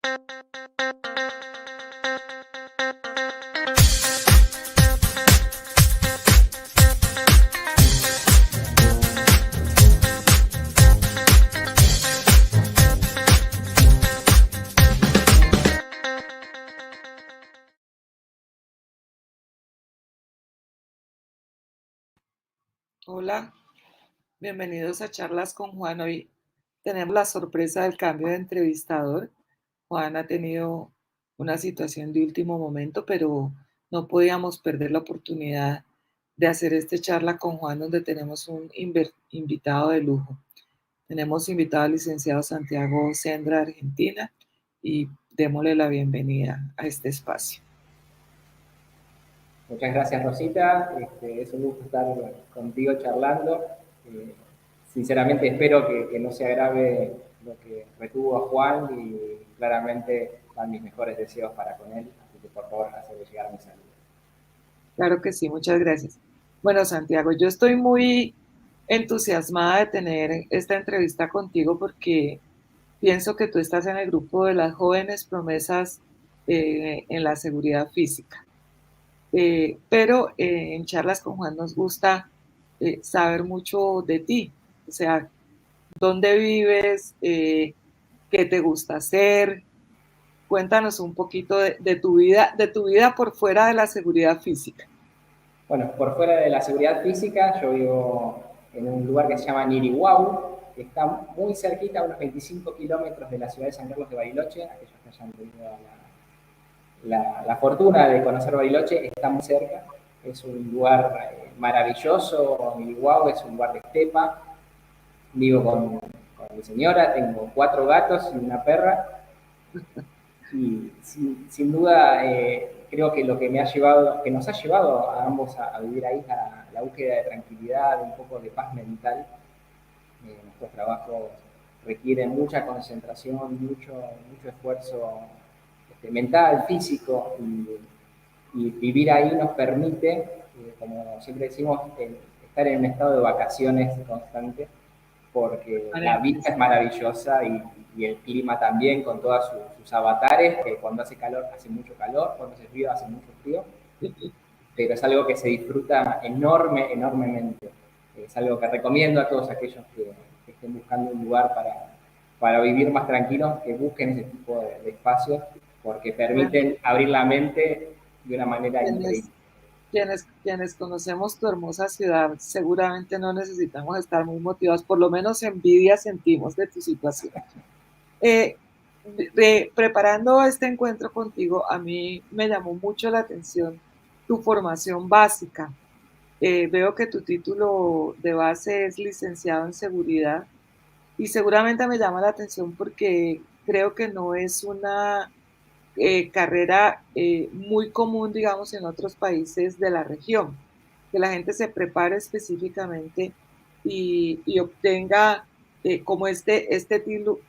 Hola, bienvenidos a Charlas con Juan. Hoy tenemos la sorpresa del cambio de entrevistador. Juan ha tenido una situación de último momento, pero no podíamos perder la oportunidad de hacer esta charla con Juan, donde tenemos un invitado de lujo. Tenemos invitado al licenciado Santiago Sendra, Argentina, y démosle la bienvenida a este espacio. Muchas gracias, Rosita. Es un gusto estar contigo charlando. Sinceramente espero que no se agrave lo que retuvo a Juan y claramente van mis mejores deseos para con él. Así que por favor, hacerle llegar mi saludo. Claro que sí, muchas gracias. Bueno, Santiago, yo estoy muy entusiasmada de tener esta entrevista contigo porque pienso que tú estás en el grupo de las jóvenes promesas en la seguridad física. Pero en Charlas con Juan nos gusta saber mucho de ti, o sea, dónde vives, qué te gusta hacer. Cuéntanos un poquito de tu vida por fuera de la seguridad física. Bueno, por fuera de la seguridad física, yo vivo en un lugar que se llama Nirihuau, que está muy cerquita, a unos 25 kilómetros de la ciudad de San Carlos de Bariloche. Aquellos que hayan tenido la fortuna de conocer Bariloche, está muy cerca. Es un lugar maravilloso. Nirihuau es un lugar de estepa. Vivo con mi señora, tengo 4 gatos y una perra. Y sin duda creo que lo que que nos ha llevado a ambos a vivir ahí, a la búsqueda de tranquilidad, un poco de paz mental. Nuestros trabajos requieren mucha concentración, mucho esfuerzo mental, físico, y vivir ahí nos permite, como siempre decimos, estar en un estado de vacaciones constante, porque la vista es maravillosa y el clima también, con todos sus avatares, que cuando hace calor hace mucho calor, cuando hace frío hace mucho frío, pero es algo que se disfruta enormemente. Es algo que recomiendo a todos aquellos que estén buscando un lugar para vivir más tranquilos, que busquen ese tipo de espacios, porque permiten abrir la mente de una manera increíble. Quienes conocemos tu hermosa ciudad, seguramente no necesitamos estar muy motivados, por lo menos envidia sentimos de tu situación. Preparando este encuentro contigo, a mí me llamó mucho la atención tu formación básica. Veo que tu título de base es licenciado en seguridad y seguramente me llama la atención porque creo que no es una carrera muy común, digamos, en otros países de la región, que la gente se prepare específicamente y obtenga como este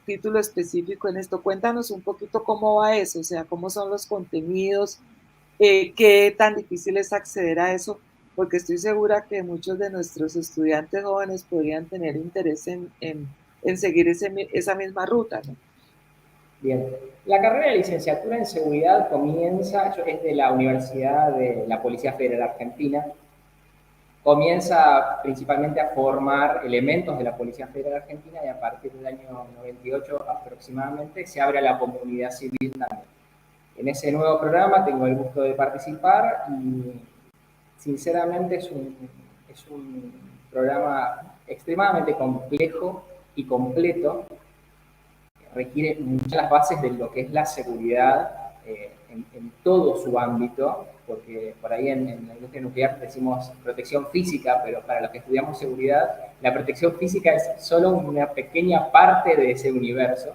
título específico en esto. Cuéntanos un poquito cómo va eso, o sea, cómo son los contenidos, qué tan difícil es acceder a eso, porque estoy segura que muchos de nuestros estudiantes jóvenes podrían tener interés en seguir esa misma ruta, ¿no? Bien, la carrera de licenciatura en seguridad es de la Universidad de la Policía Federal Argentina. Comienza principalmente a formar elementos de la Policía Federal Argentina y a partir del año 98 aproximadamente se abre a la comunidad civil también. En ese nuevo programa tengo el gusto de participar y sinceramente es un programa extremadamente complejo y completo. Requiere muchas bases de lo que es la seguridad en todo su ámbito, porque por ahí en la industria nuclear decimos protección física, pero para los que estudiamos seguridad, la protección física es solo una pequeña parte de ese universo.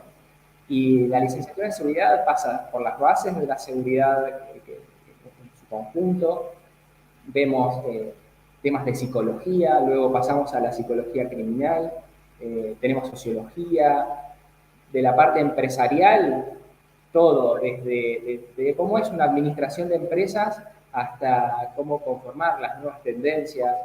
Y la licenciatura en seguridad pasa por las bases de la seguridad en su conjunto. Vemos temas de psicología, luego pasamos a la psicología criminal, tenemos sociología, de la parte empresarial, todo, desde cómo es una administración de empresas hasta cómo conformar las nuevas tendencias,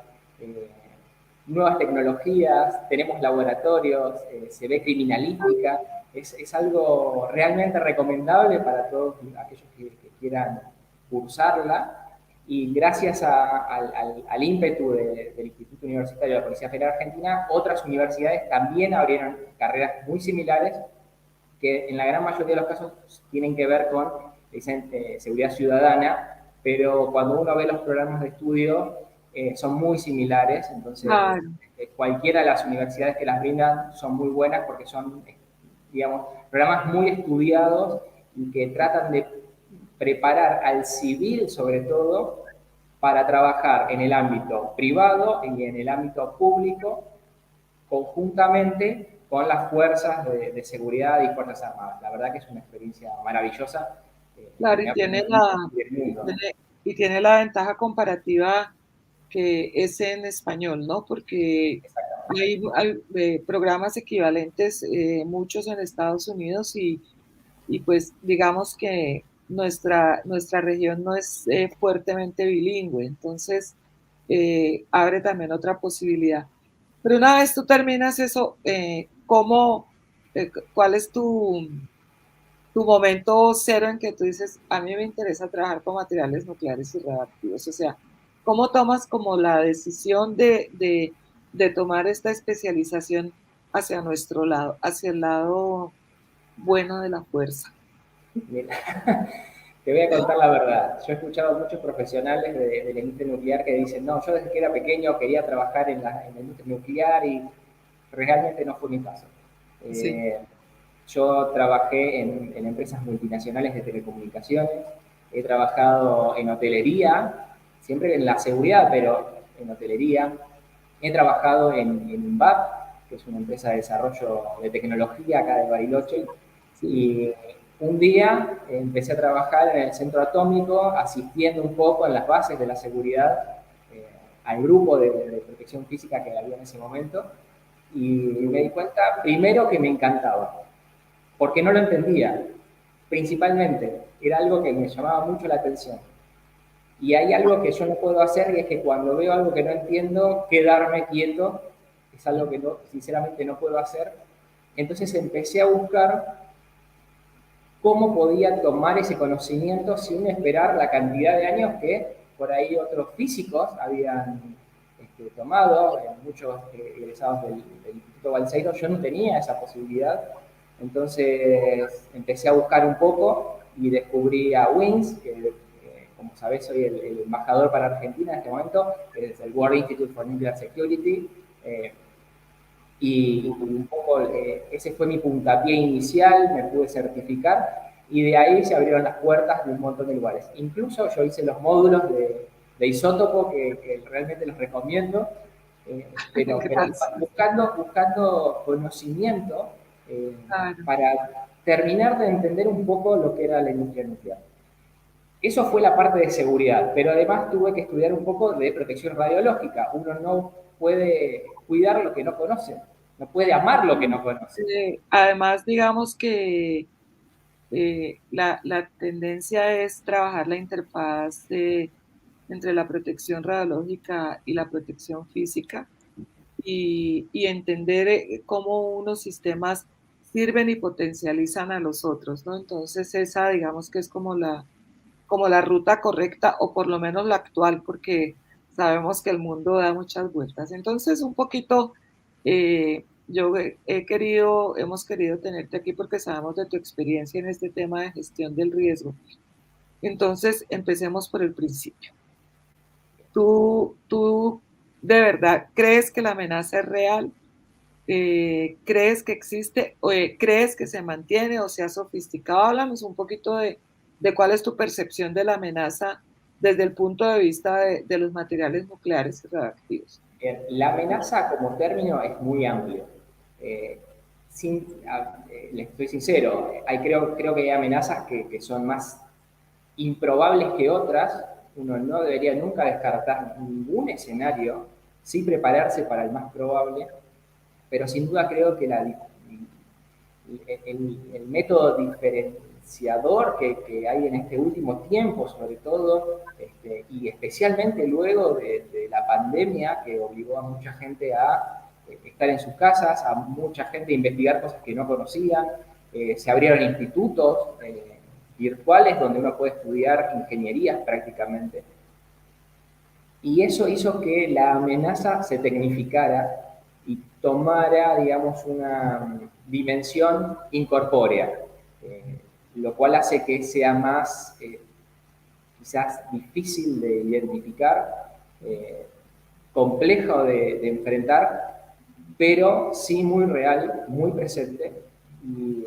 nuevas tecnologías, tenemos laboratorios, se ve criminalística, Es algo realmente recomendable para todos aquellos que quieran cursarla. Y gracias al ímpetu del Instituto Universitario de la Policía Federal Argentina, otras universidades también abrieron carreras muy similares que en la gran mayoría de los casos tienen que ver con seguridad ciudadana, pero cuando uno ve los programas de estudio son muy similares, entonces Claro, cualquiera de las universidades que las brindan son muy buenas porque son, digamos, programas muy estudiados y que tratan de preparar al civil, sobre todo, para trabajar en el ámbito privado y en el ámbito público conjuntamente con las fuerzas de seguridad y Fuerzas Armadas. La verdad que es una experiencia maravillosa y claro, me ha permitido vivir el mundo. tiene, y tiene la ventaja comparativa que es en español, ¿no? Porque Exactamente. hay programas equivalentes, muchos en Estados Unidos y pues digamos que nuestra región no es fuertemente bilingüe, entonces abre también otra posibilidad. Pero una vez tú terminas eso, ¿cuál es tu momento cero en que tú dices, a mí me interesa trabajar con materiales nucleares y radioactivos? O sea, ¿cómo tomas como la decisión de tomar esta especialización hacia nuestro lado, hacia el lado bueno de la fuerza? Mira, te voy a contar la verdad. Yo he escuchado a muchos profesionales de la industria nuclear que dicen, no, yo desde que era pequeño quería trabajar en la industria nuclear y realmente no fue mi caso. Sí, Eh, yo trabajé en empresas multinacionales de telecomunicaciones, he trabajado en hotelería, siempre en la seguridad, pero en hotelería. He trabajado en INVAP, que es una empresa de desarrollo de tecnología acá de Bariloche, sí. y un día empecé a trabajar en el centro atómico, asistiendo un poco en las bases de la seguridad al grupo de protección física que había en ese momento, y me di cuenta, primero, que me encantaba, porque no lo entendía, principalmente, era algo que me llamaba mucho la atención. Y hay algo que yo no puedo hacer y es que cuando veo algo que no entiendo, quedarme quieto, es algo que no, sinceramente no puedo hacer. Entonces empecé a buscar cómo podía tomar ese conocimiento sin esperar la cantidad de años que por ahí otros físicos habían tomado, muchos egresados del Instituto Balseiro. Yo no tenía esa posibilidad, entonces empecé a buscar un poco y descubrí a WINS, que como sabés soy el embajador para Argentina en este momento, que es el World Institute for Nuclear Security, y un poco ese fue mi puntapié inicial, me pude certificar y de ahí se abrieron las puertas de un montón de lugares. Incluso yo hice los módulos de isótopo que realmente los recomiendo, pero Gracias. buscando conocimiento Claro. para terminar de entender un poco lo que era la industria nuclear. Eso fue la parte de seguridad, pero además tuve que estudiar un poco de protección radiológica. Uno no puede cuidar lo que no conoce, no puede amar lo que no conoce. Además, digamos que la tendencia es trabajar la interfaz entre la protección radiológica y la protección física y entender cómo unos sistemas sirven y potencializan a los otros, ¿no? Entonces esa digamos que es como la ruta correcta o por lo menos la actual porque sabemos que el mundo da muchas vueltas. Entonces un poquito hemos querido tenerte aquí porque sabemos de tu experiencia en este tema de gestión del riesgo. Entonces empecemos por el principio. ¿Tú de verdad crees que la amenaza es real? ¿Crees que existe? O, ¿crees que se mantiene o se ha sofisticado? Háblanos un poquito de cuál es tu percepción de la amenaza desde el punto de vista de los materiales nucleares y radioactivos. La amenaza como término es muy amplio. Eh, les estoy sincero, creo que hay amenazas que son más improbables que otras. Uno no debería nunca descartar ningún escenario, sí prepararse para el más probable, pero sin duda creo que el método diferenciador que hay en este último tiempo, sobre todo, y especialmente luego de la pandemia, que obligó a mucha gente a estar en sus casas, a mucha gente a investigar cosas que no conocían, Se abrieron institutos virtuales donde uno puede estudiar ingenierías prácticamente. Y eso hizo que la amenaza se tecnificara y tomara, digamos, una dimensión incorpórea, lo cual hace que sea más quizás difícil de identificar, complejo de enfrentar, pero sí muy real, muy presente. Y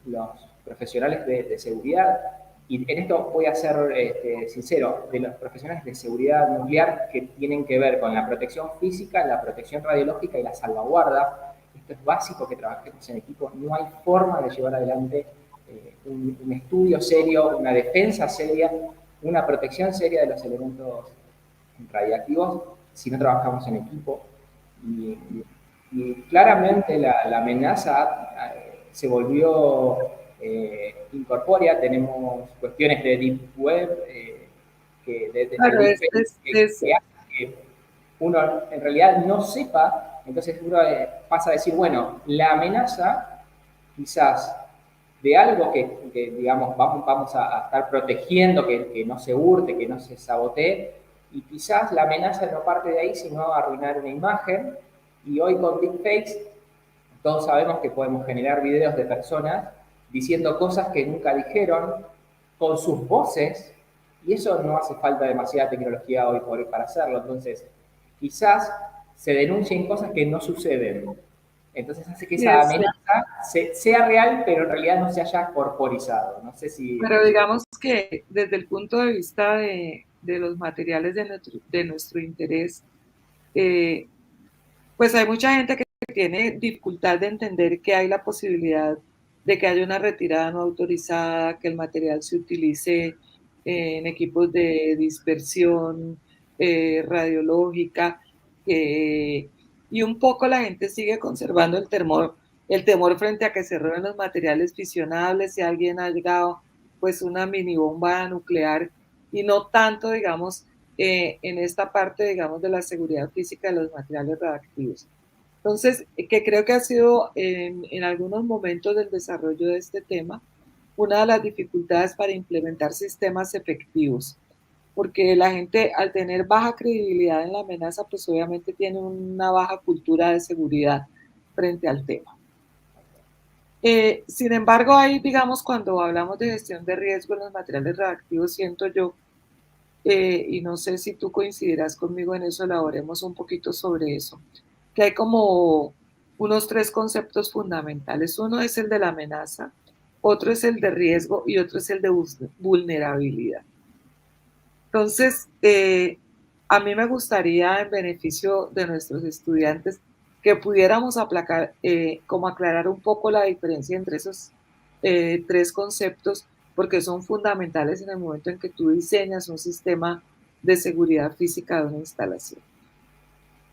los profesionales de seguridad, y en esto voy a ser sincero, de los profesionales de seguridad nuclear que tienen que ver con la protección física, la protección radiológica y la salvaguarda, esto es básico que trabajemos en equipo, no hay forma de llevar adelante un estudio serio, una defensa seria, una protección seria de los elementos radiactivos si no trabajamos en equipo. Y claramente la amenaza se volvió incorpórea. Tenemos cuestiones de deep web, de Claro, deepfake, que hacen que uno en realidad no sepa, entonces uno pasa a decir, bueno, la amenaza quizás de algo que digamos, vamos a estar protegiendo, que no se hurte, que no se sabotee, y quizás la amenaza no parte de ahí, sino arruinar una imagen, y hoy con deepfakes todos sabemos que podemos generar videos de personas diciendo cosas que nunca dijeron, con sus voces, y eso no hace falta demasiada tecnología hoy por hoy para hacerlo, entonces quizás se denuncien cosas que no suceden. Entonces hace que esa es, amenaza sea real, pero en realidad no se haya corporizado. No sé si... pero digamos que desde el punto de vista de los materiales de nuestro interés, eh, pues hay mucha gente que tiene dificultad de entender que hay la posibilidad de que haya una retirada no autorizada, que el material se utilice en equipos de dispersión radiológica, y un poco la gente sigue conservando el temor frente a que se roben los materiales fisionables, si alguien ha llegado pues una mini bomba nuclear, y no tanto, digamos, en esta parte, digamos, de la seguridad física de los materiales radioactivos. Entonces, que creo que ha sido en algunos momentos del desarrollo de este tema una de las dificultades para implementar sistemas efectivos, porque la gente al tener baja credibilidad en la amenaza, pues obviamente tiene una baja cultura de seguridad frente al tema. Sin embargo, ahí, digamos, cuando hablamos de gestión de riesgo en los materiales radioactivos, siento yo, y no sé si tú coincidirás conmigo en eso, elaboremos un poquito sobre eso, que hay como unos tres conceptos fundamentales. Uno es el de la amenaza, otro es el de riesgo y otro es el de vulnerabilidad. Entonces, a mí me gustaría, en beneficio de nuestros estudiantes, que pudiéramos aplacar, como aclarar un poco la diferencia entre esos tres conceptos, porque son fundamentales en el momento en que tú diseñas un sistema de seguridad física de una instalación.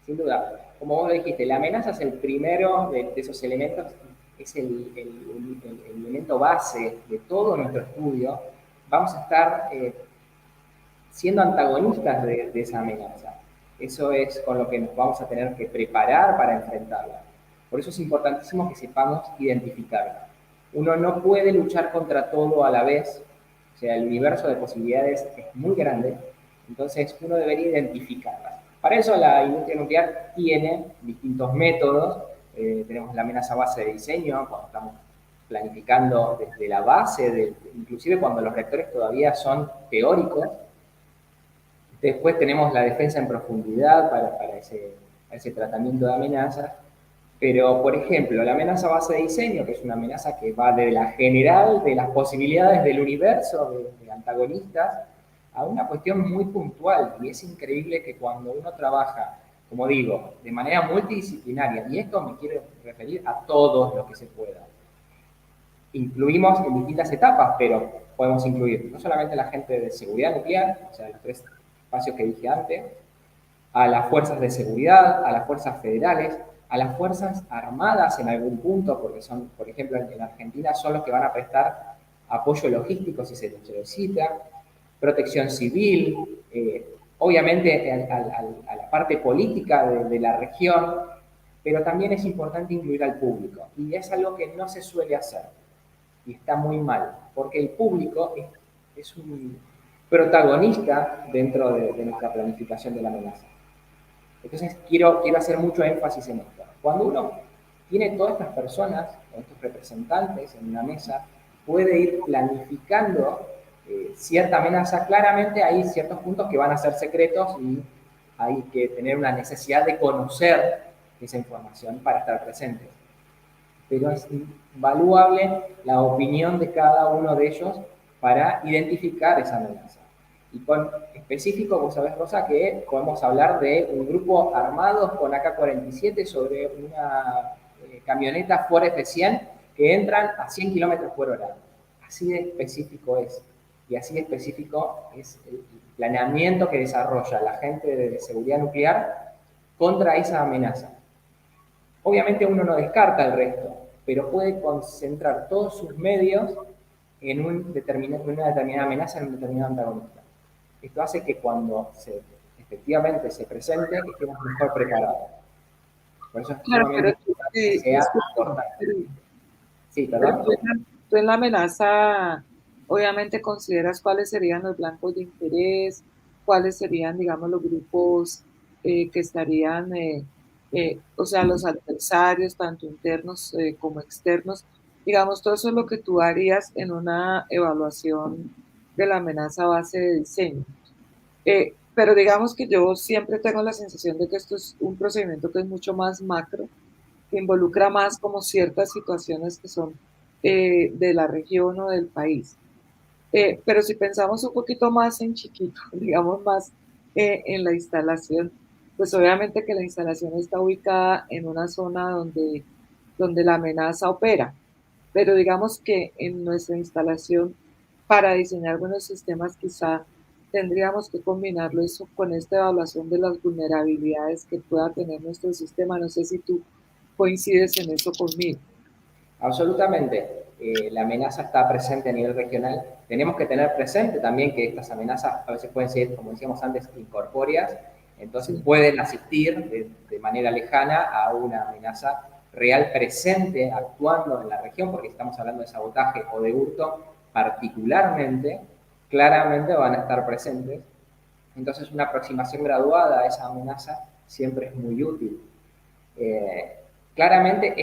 Sin duda, como vos lo dijiste, la amenaza es el primero de esos elementos, es el elemento base de todo nuestro estudio. Vamos a estar siendo antagonistas de esa amenaza. Eso es con lo que nos vamos a tener que preparar para enfrentarla. Por eso es importantísimo que sepamos identificarla. Uno no puede luchar contra todo a la vez, o sea, el universo de posibilidades es muy grande, entonces uno debería identificarlas. Para eso la industria nuclear tiene distintos métodos. Tenemos la amenaza base de diseño, cuando estamos planificando desde la base, inclusive cuando los reactores todavía son teóricos. Después tenemos la defensa en profundidad para ese tratamiento de amenazas. Pero, por ejemplo, la amenaza base de diseño, que es una amenaza que va de la general, de las posibilidades del universo, de antagonistas, a una cuestión muy puntual. Y es increíble que cuando uno trabaja, como digo, de manera multidisciplinaria, y esto me quiero referir a todos los que se pueda, incluimos en distintas etapas, pero podemos incluir no solamente a la gente de seguridad nuclear, o sea, los tres espacios que dije antes, a las fuerzas de seguridad, a las fuerzas federales, a las fuerzas armadas en algún punto, porque son, por ejemplo, en Argentina son los que van a prestar apoyo logístico si se necesita, protección civil, obviamente a la parte política de la región, pero también es importante incluir al público, y es algo que no se suele hacer. y está muy mal, porque el público es un protagonista dentro de nuestra planificación de la amenaza. Entonces, quiero hacer mucho énfasis en esto. Cuando uno tiene todas estas personas, o estos representantes en una mesa, puede ir planificando cierta amenaza. Claramente hay ciertos puntos que van a ser secretos y hay que tener una necesidad de conocer esa información para estar presentes. Pero es invaluable la opinión de cada uno de ellos para identificar esa amenaza. Y con específico, vos sabés, Rosa, que podemos hablar de un grupo armados con AK-47 sobre una camioneta Ford F-100 que entran a 100 kilómetros por hora. Así de específico es. Y así de específico es el planeamiento que desarrolla la gente de seguridad nuclear contra esa amenaza. Obviamente uno no descarta el resto, pero puede concentrar todos sus medios en una determinada amenaza, en un determinado antagonista. Esto hace que cuando efectivamente se presente, estemos mejor preparados. Por eso es Claro, sumamente pero importante que sea importante. Sí, pero perdón. tú en la amenaza, obviamente consideras cuáles serían los blancos de interés, cuáles serían, digamos, los grupos que estarían, o sea, los adversarios, tanto internos como externos. Digamos, todo eso es lo que tú harías en una evaluación de la amenaza a base de diseño. Pero digamos que yo siempre tengo la sensación de que esto es un procedimiento que es mucho más macro, que involucra más como ciertas situaciones que son de la región o del país. Pero si pensamos un poquito más en chiquito, digamos más en la instalación, pues obviamente que la instalación está ubicada en una zona donde la amenaza opera, pero digamos que en nuestra instalación, para diseñar buenos sistemas, quizá tendríamos que combinarlo eso con esta evaluación de las vulnerabilidades que pueda tener nuestro sistema. No sé si tú coincides en eso conmigo. Absolutamente. La amenaza está presente a nivel regional. Tenemos que tener presente también que estas amenazas a veces pueden ser, como decíamos antes, incorpóreas, entonces Sí, pueden asistir de manera lejana a una amenaza real presente actuando en la región, porque si estamos hablando de sabotaje o de hurto, particularmente, claramente van a estar presentes. Entonces una aproximación graduada a esa amenaza siempre es muy útil. Eh, Claramente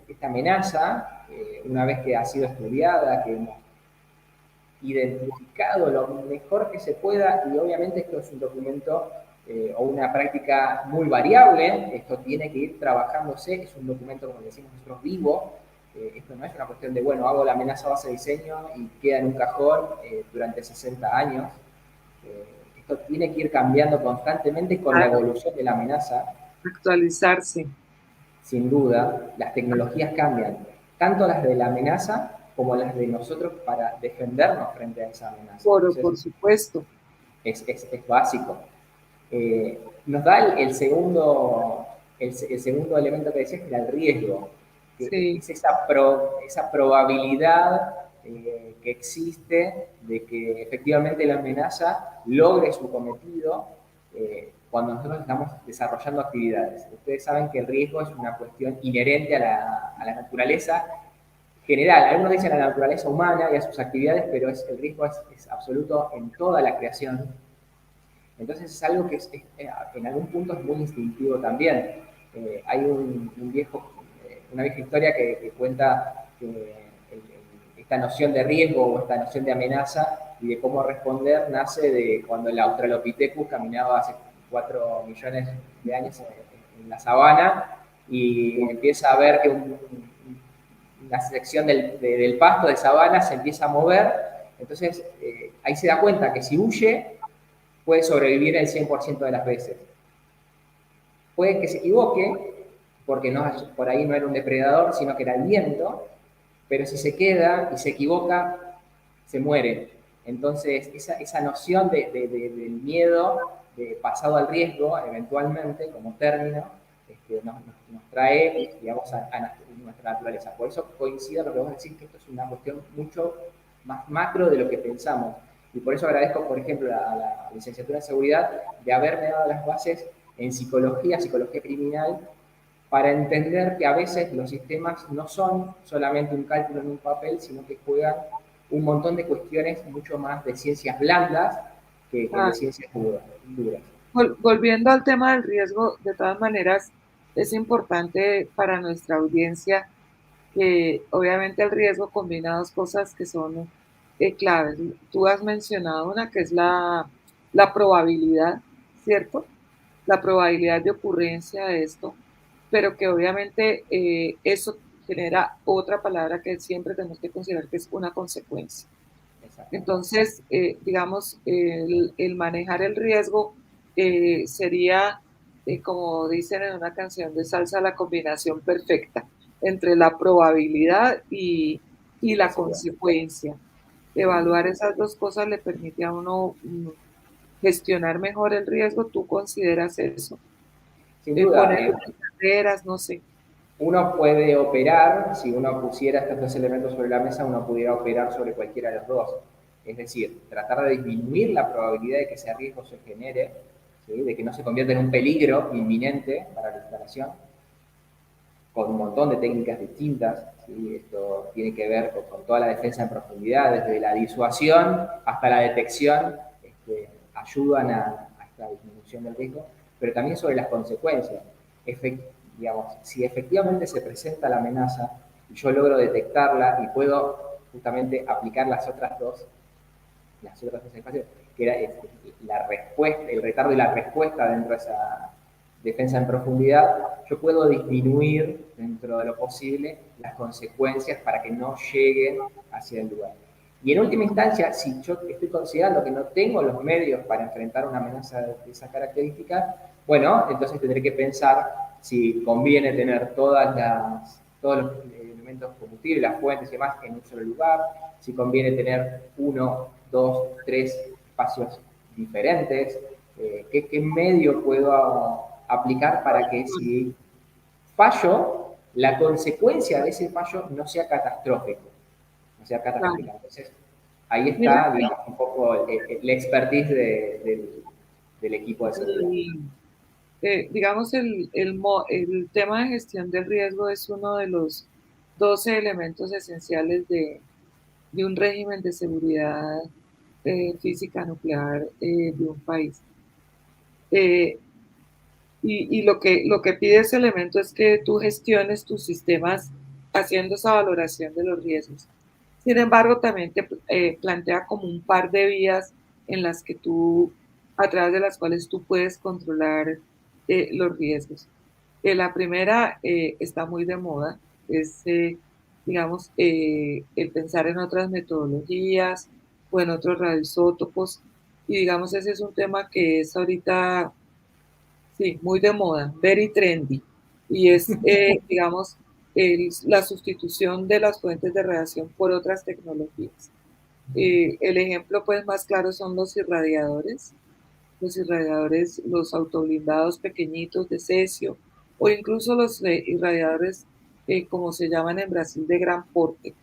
esta amenaza, una vez que ha sido estudiada, que hemos identificado lo mejor que se pueda, y obviamente esto es un documento o una práctica muy variable, esto tiene que ir trabajándose, es un documento, como decimos nosotros, vivo, esto no es una cuestión de, bueno, hago la amenaza a base de diseño y queda en un cajón durante 60 años. Esto tiene que ir cambiando constantemente con la claro, evolución de la amenaza. actualizarse, Sin duda, las tecnologías cambian, tanto las de la amenaza como las de nosotros para defendernos frente a esa amenaza. Entonces, por supuesto. es básico. Nos da el segundo elemento que decías, que era el riesgo, que Sí, es esa probabilidad que existe de que efectivamente la amenaza logre su cometido cuando nosotros estamos desarrollando actividades. Ustedes saben que el riesgo es una cuestión inherente a la naturaleza general. Algunos dicen a la naturaleza humana y a sus actividades, pero el riesgo es absoluto en toda la creación. Entonces es algo que en algún punto es muy instintivo también. Hay una vieja historia que cuenta esta noción de riesgo o esta noción de amenaza y de cómo responder nace de cuando el Australopithecus caminaba hace 4 millones de años en la sabana y empieza a ver que una sección del pasto de sabana se empieza a mover. Entonces ahí se da cuenta que si huye puede sobrevivir el 100% de las veces. Puede que se equivoque, porque no, por ahí no era un depredador, sino que era el viento, pero si se queda y se equivoca, se muere. Entonces, esa noción del miedo de pasado al riesgo, eventualmente, como término, nos trae, digamos, a nuestra naturaleza. Por eso coincido en lo que vos decís, que esto es una cuestión mucho más macro de lo que pensamos. Y por eso agradezco, por ejemplo, a la licenciatura en seguridad de haberme dado las bases en psicología criminal, para entender que a veces los sistemas no son solamente un cálculo en un papel, sino que juegan un montón de cuestiones mucho más de ciencias blandas que de Ah, ciencias duras. volviendo al tema del riesgo, de todas maneras, es importante para nuestra audiencia que obviamente el riesgo combina dos cosas que son claves. Tú has mencionado una que es la probabilidad, ¿cierto? La probabilidad de ocurrencia de esto, pero que obviamente eso genera otra palabra que siempre tenemos que considerar que es una consecuencia. Exactamente. Entonces, digamos, el manejar el riesgo sería, como dicen en una canción de salsa, la combinación perfecta entre la probabilidad y Y la la seguridad. consecuencia. Sí. Evaluar esas dos cosas le permite a uno gestionar mejor el riesgo. ¿Tú consideras eso? Sin duda, Poner barreras, no sé. uno puede operar, si uno pusiera estos dos elementos sobre la mesa, uno pudiera operar sobre cualquiera de los dos. Es decir, tratar de disminuir la probabilidad de que ese riesgo se genere, ¿sí? De que no se convierta en un peligro inminente para la instalación, con un montón de técnicas distintas. ¿Sí? Esto tiene que ver con toda la defensa en profundidad, desde la disuasión hasta la detección, ayudan a esta disminución del riesgo, pero también sobre las consecuencias. Digamos, si efectivamente se presenta la amenaza y yo logro detectarla y puedo justamente aplicar las otras dos espacios, que era la respuesta, el retardo y la respuesta dentro de esa defensa en profundidad, yo puedo disminuir dentro de lo posible las consecuencias para que no lleguen hacia el lugar. Y en última instancia, si yo estoy considerando que no tengo los medios para enfrentar una amenaza de esa característica, bueno, entonces tendré que pensar si conviene tener todos los elementos combustibles, las fuentes y demás en un solo lugar, si conviene tener uno, dos, tres espacios diferentes, qué medio puedo aplicar para que si fallo, la consecuencia de ese fallo no sea catastrófico, no sea Claro. catastrófica. Entonces, ahí Mira, está, digamos, un poco la expertise del equipo de seguridad. y, digamos, el tema de gestión del riesgo es uno de los 12 elementos esenciales de un régimen de seguridad física nuclear de un país. Eh, y lo que pide ese elemento es que tú gestiones tus sistemas haciendo esa valoración de los riesgos. Sin embargo, también te plantea como un par de vías en las que tú, a través de las cuales tú puedes controlar los riesgos. La primera está muy de moda, es, digamos, el pensar en otras metodologías o en otros radioisótopos. Y digamos, ese es un tema que es ahorita, sí, muy de moda, very trendy. Y es, digamos, la sustitución de las fuentes de radiación por otras tecnologías. El ejemplo pues más claro son los irradiadores, los autoblindados pequeñitos de cesio o incluso los irradiadores, como se llaman en Brasil, de gran porte,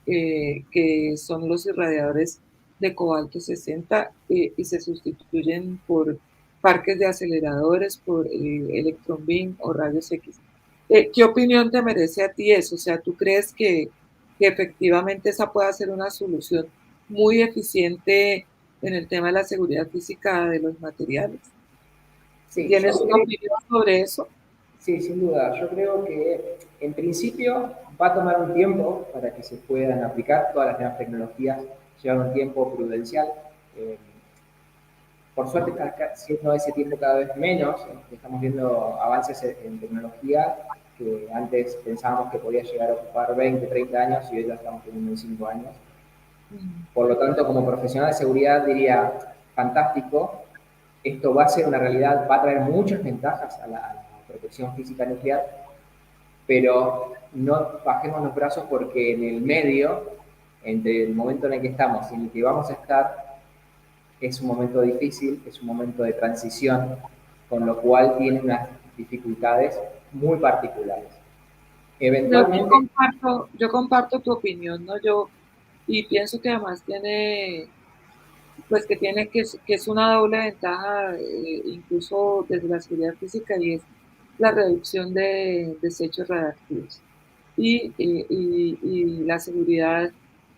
que son los irradiadores de cobalto 60 y se sustituyen por parques de aceleradores, por electron beam o rayos X. ¿Qué opinión te merece a ti eso? O sea, ¿tú crees que efectivamente esa pueda ser una solución muy eficiente en el tema de la seguridad física de los materiales? Sí, ¿Tienes yo una creo, opinión sobre eso? sí, sin duda. Yo creo que en principio va a tomar un tiempo para que se puedan aplicar todas las nuevas tecnologías, llevan un tiempo prudencial. Eh, por suerte está siendo ese tiempo cada vez menos, estamos viendo avances en tecnología que antes pensábamos que podía llegar a ocupar 20, 30 años y hoy ya estamos teniendo en 5 años. Mm, Por lo tanto, como profesional de seguridad diría, fantástico, esto va a ser una realidad, va a traer muchas ventajas a la protección física nuclear, pero no bajemos los brazos porque en el medio, entre el momento en el que estamos y en el que vamos a estar, es un momento difícil, es un momento de transición, con lo cual tiene unas dificultades muy particulares. no, Eventualmente, yo comparto tu opinión, ¿no? Y pienso que además tiene, pues que es una doble ventaja, incluso desde la seguridad física, y es la reducción de desechos radiactivos y la seguridad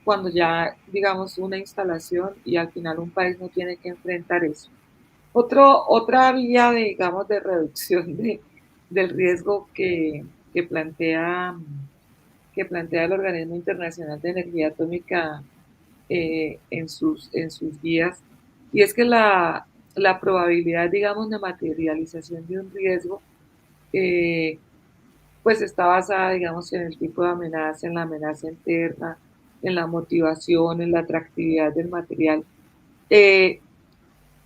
cuando ya, digamos, una instalación y al final un país no tiene que enfrentar eso. Otra vía, de, digamos, de reducción del riesgo que plantea el Organismo Internacional de Energía Atómica en sus guías, y es que la probabilidad, digamos, de materialización de un riesgo, eh, pues está basada, digamos, en el tipo de amenaza, en la amenaza interna, en la motivación, en la atractividad del material. Eh,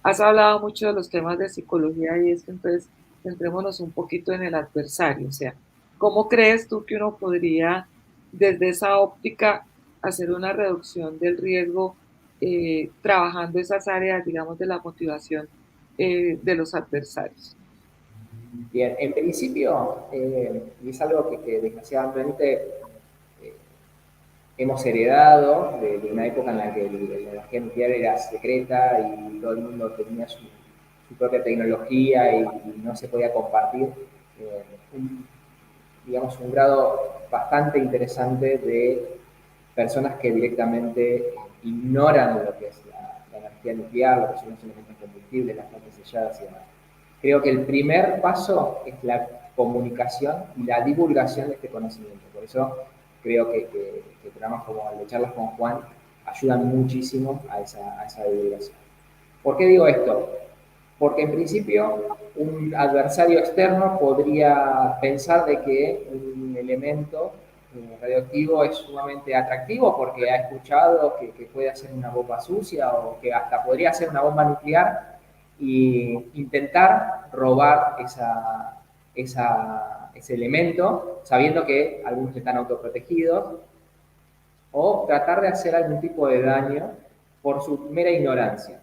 Has hablado mucho de los temas de psicología y esto, entonces centrémonos un poquito en el adversario, o sea, ¿cómo crees tú que uno podría, desde esa óptica, hacer una reducción del riesgo trabajando esas áreas, digamos, de la motivación de los adversarios? Bien, en principio, y es algo que desgraciadamente eh, hemos heredado de una época en la que la energía nuclear era secreta y todo el mundo tenía su propia tecnología y no se podía compartir. Un, digamos, un grado bastante interesante de personas que directamente ignoran lo que es la energía nuclear, lo que son los elementos combustibles, las plantas selladas y demás. Creo que el primer paso es la comunicación y la divulgación de este conocimiento. Por eso creo que programas como el de charlas con Juan ayudan muchísimo a esa divulgación. ¿Por qué digo esto? Porque en principio un adversario externo podría pensar de que un elemento radioactivo es sumamente atractivo porque ha escuchado que puede hacer una bomba sucia o que hasta podría hacer una bomba nuclear e intentar robar ese elemento sabiendo que algunos están autoprotegidos o tratar de hacer algún tipo de daño por su mera ignorancia.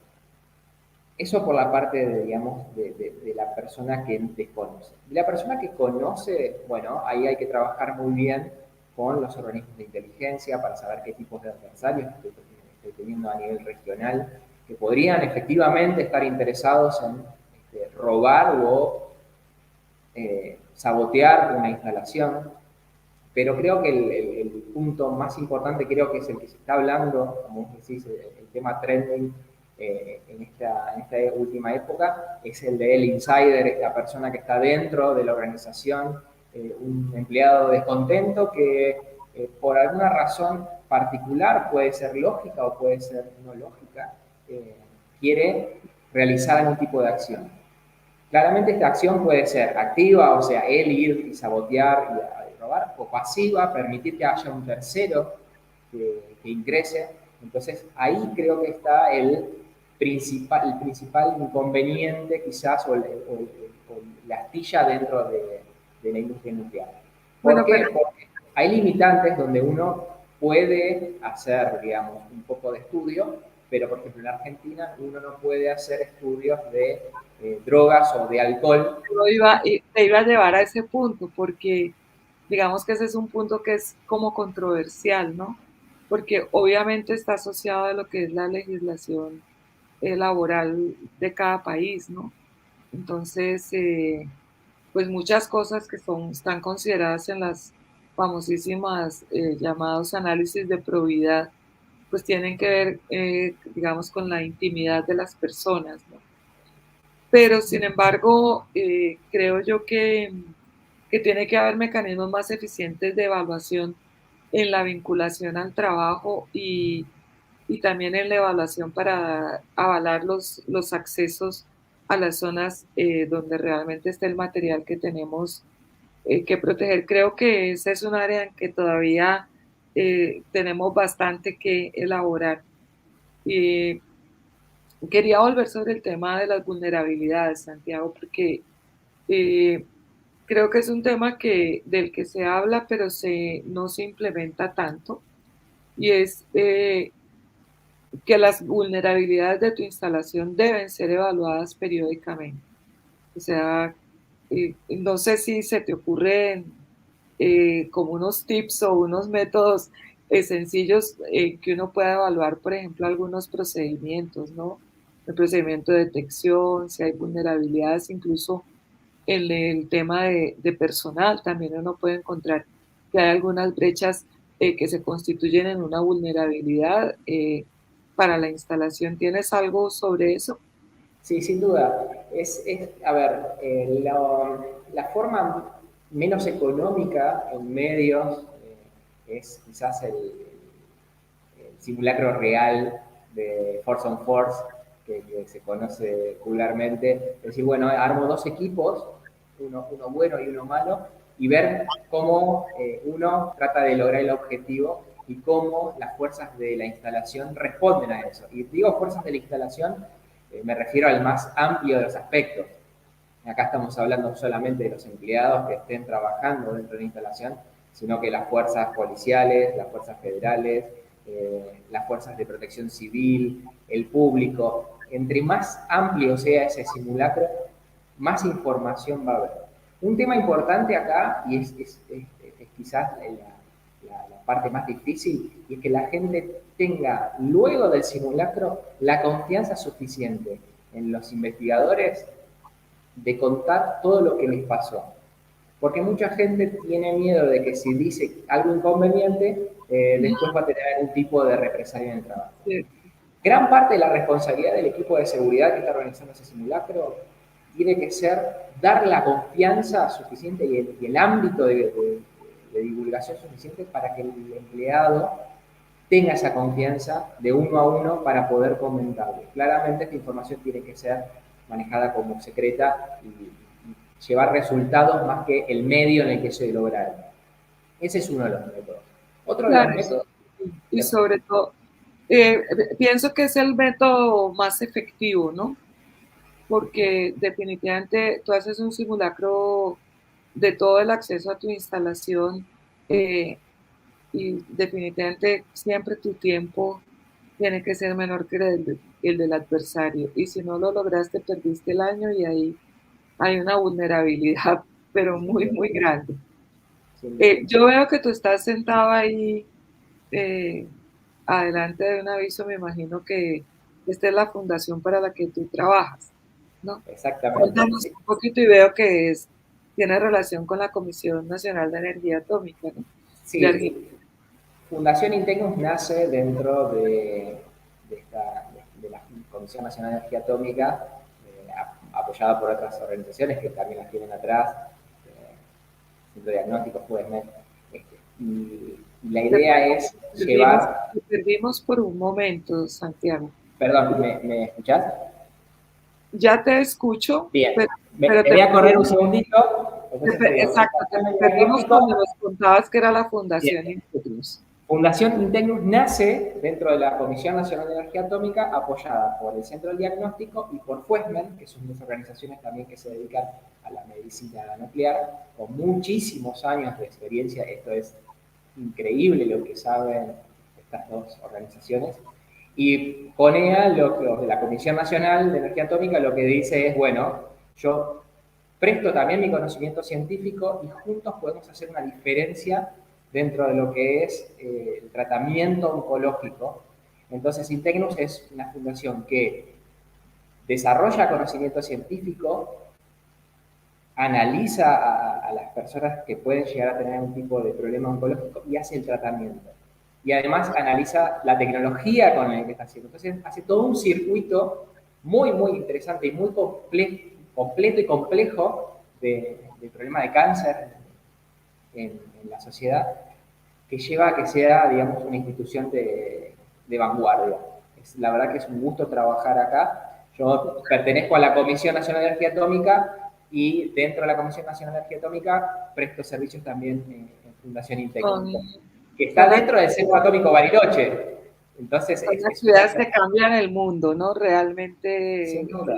Eso por la parte, de, digamos, de la persona que desconoce. Y la persona que conoce, bueno, ahí hay que trabajar muy bien con los organismos de inteligencia para saber qué tipos de adversarios estoy teniendo a nivel regional, que podrían efectivamente estar interesados en robar o sabotear una instalación. Pero creo que el punto más importante creo que es el que se está hablando, como decís, el tema trending en esta última época, es el del insider, esta persona que está dentro de la organización, un empleado descontento que por alguna razón particular, puede ser lógica o puede ser no lógica, quiere realizar algún tipo de acción. Claramente esta acción puede ser activa, o sea, él ir y sabotear y robar, o pasiva, permitir que haya un tercero que ingrese. Entonces ahí creo que está el principal inconveniente quizás o la astilla dentro de la industria nuclear. Bueno, ¿Por pero qué? Porque hay limitantes donde uno puede hacer, digamos, un poco de estudio, pero por ejemplo en Argentina uno no puede hacer estudios de drogas o de alcohol. te iba a llevar a ese punto, porque digamos que ese es un punto que es como controversial, ¿no? Porque obviamente está asociado a lo que es la legislación laboral de cada país, ¿no? Entonces, pues muchas cosas que están consideradas en las famosísimas llamados análisis de probidad, pues tienen que ver, digamos, con la intimidad de las personas, ¿no? Pero, sin embargo, creo yo que tiene que haber mecanismos más eficientes de evaluación en la vinculación al trabajo y también en la evaluación para avalar los accesos a las zonas donde realmente está el material que tenemos que proteger. Creo que esa es un área en que todavía tenemos bastante que elaborar. Y quería volver sobre el tema de las vulnerabilidades, Santiago, porque eh, creo que es un tema del que se habla, pero no se implementa tanto. Y es que las vulnerabilidades de tu instalación deben ser evaluadas periódicamente. O sea, no sé si se te ocurren como unos tips o unos métodos sencillos que uno pueda evaluar, por ejemplo, algunos procedimientos, ¿no? El procedimiento de detección, si hay vulnerabilidades, incluso en el tema de personal. También uno puede encontrar que hay algunas brechas que se constituyen en una vulnerabilidad para la instalación. ¿Tienes algo sobre eso? Sí, sin duda. A ver, la forma menos económica en medios es quizás el simulacro real de Force on Force, que se conoce vulgarmente. Es decir, bueno, armo dos equipos, uno bueno y uno malo, y ver cómo uno trata de lograr el objetivo y cómo las fuerzas de la instalación responden a eso. Y digo fuerzas de la instalación, me refiero al más amplio de los aspectos. Acá estamos hablando solamente de los empleados que estén trabajando dentro de la instalación, sino que las fuerzas policiales, las fuerzas federales, las fuerzas de protección civil, el público. Entre más amplio sea ese simulacro, más información va a haber. Un tema importante acá, y es quizás la parte más difícil, y es que la gente tenga, luego del simulacro, la confianza suficiente en los investigadores de contar todo lo que les pasó. Porque mucha gente tiene miedo de que si dice algo inconveniente, después va a tener algún tipo de represalia en el trabajo. Sí. Gran parte de la responsabilidad del equipo de seguridad que está organizando ese simulacro tiene que ser dar la confianza suficiente y el ámbito de divulgación suficiente para que el empleado tenga esa confianza de uno a uno para poder comentarlo. Claramente esta información tiene que ser manejada como secreta y llevar resultados más que el medio en el que se lograron. Ese es uno de los métodos. Otro de los Claro, métodos... y sobre todo, eh, pienso que es el método más efectivo, ¿no? Porque definitivamente tú haces un simulacro de todo el acceso a tu instalación eh, y definitivamente siempre tu tiempo tiene que ser menor que el del adversario. Y si no lo lograste, perdiste el año y ahí hay una vulnerabilidad, pero muy, muy grande. Yo veo que tú estás sentado ahí eh, adelante de un aviso, me imagino que esta es la fundación para la que tú trabajas, ¿no? Exactamente. Cuéntanos Sí. un poquito y veo que tiene relación con la Comisión Nacional de Energía Atómica, ¿no? De Argentina. Sí, Fundación Integnus nace dentro de la Comisión Nacional de Energía Atómica, apoyada por otras organizaciones que también las tienen atrás, Centro Diagnóstico, FUESMED. Y la Te, idea es perdimos, llevar... te perdimos por un momento, Santiago. Perdón, ¿me escuchás? Ya te escucho, Bien, pero me te voy a correr un perdimos. segundito. Entonces te digo, Exacto, te Fundación de perdimos cuando Diagnóstico. nos contabas que era la Bien. Fundación Integrus. Fundación Integnus nace dentro de la Comisión Nacional de Energía Atómica, apoyada por el Centro del Diagnóstico y por FUESMEN, que son dos organizaciones también que se dedican a la medicina nuclear, con muchísimos años de experiencia. Esto es increíble lo que saben estas dos organizaciones. Y CONEA, la Comisión Nacional de Energía Atómica, lo que dice es, bueno, yo presto también mi conocimiento científico y juntos podemos hacer una diferencia dentro de lo que es el tratamiento oncológico. Entonces, Integnus es una fundación que desarrolla conocimiento científico, analiza a las personas que pueden llegar a tener un tipo de problema oncológico y hace el tratamiento. Y además analiza la tecnología con la que está haciendo. Entonces, hace todo un circuito muy, muy interesante y muy completo y complejo del problema de cáncer en la sociedad, que lleva a que sea, digamos, una institución de vanguardia. La verdad que es un gusto trabajar acá. Yo pertenezco a la Comisión Nacional de Energía Atómica y dentro de la Comisión Nacional de Energía Atómica presto servicios también en Fundación Integrum, Son, que está son dentro del Centro Atómico Bariloche. Entonces Son es un actividades que placer, cambian el mundo, ¿no? Realmente, sin duda.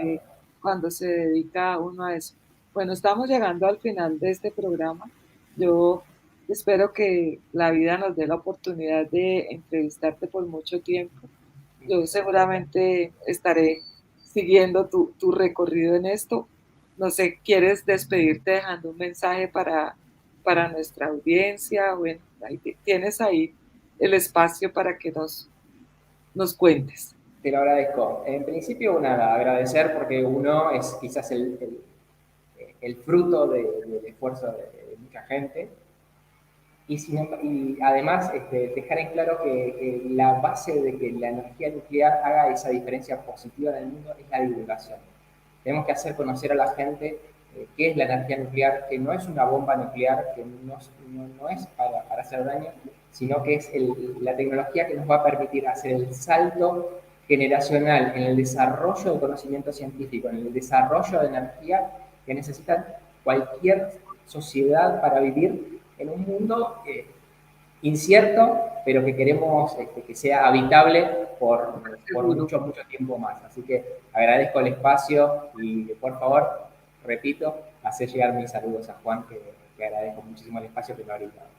cuando se dedica uno a eso. Bueno, estamos llegando al final de este programa. Yo espero que la vida nos dé la oportunidad de entrevistarte por mucho tiempo. Yo seguramente estaré siguiendo tu recorrido en esto. No sé, ¿quieres despedirte dejando un mensaje para nuestra audiencia? Bueno, tienes ahí el espacio para que nos cuentes. Te lo agradezco. En principio, nada, agradecer porque uno es quizás el fruto del esfuerzo de mucha gente. Y además dejar en claro que la base de que la energía nuclear haga esa diferencia positiva en el mundo es la divulgación. Tenemos que hacer conocer a la gente qué es la energía nuclear, que no es una bomba nuclear, que no es para hacer daño, sino que es la tecnología que nos va a permitir hacer el salto generacional en el desarrollo de conocimiento científico, en el desarrollo de energía que necesita cualquier sociedad para vivir en un mundo incierto, pero que queremos que sea habitable por Seguro. mucho, mucho tiempo más. Así que agradezco el espacio y por favor, repito, hacer llegar mis saludos a Juan, que agradezco muchísimo el espacio que me ha brindado.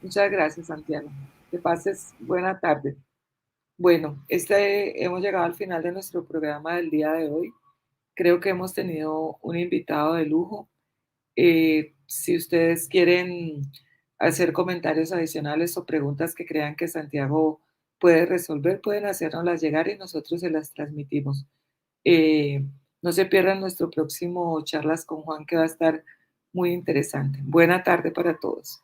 Muchas gracias, Santiago. Que pases buena tarde. Bueno, hemos llegado al final de nuestro programa del día de hoy. Creo que hemos tenido un invitado de lujo. Si ustedes quieren hacer comentarios adicionales o preguntas que crean que Santiago puede resolver, pueden hacérnoslas llegar y nosotros se las transmitimos. Eh, no se pierdan nuestro próximo charlas con Juan, que va a estar muy interesante. Buena tarde para todos.